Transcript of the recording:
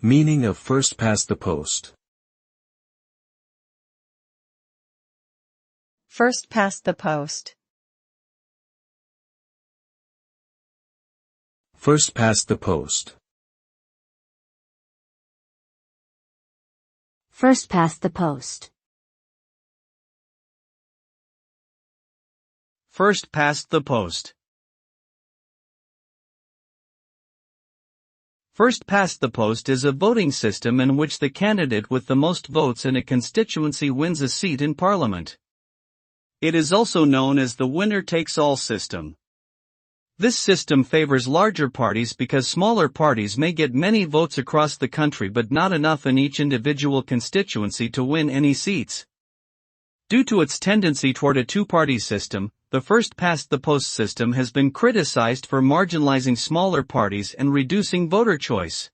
Meaning of first past the post. First past the post. First past the post. First past the post. First past the post. First past the post is a voting system in which the candidate with the most votes in a constituency wins a seat in Parliament. It is also known as the winner-takes-all system. This system favors larger parties because smaller parties may get many votes across the country but not enough in each individual constituency to win any seats. Due to its tendency toward a two-party system, the first-past-the-post system has been criticized for marginalizing smaller parties and reducing voter choice.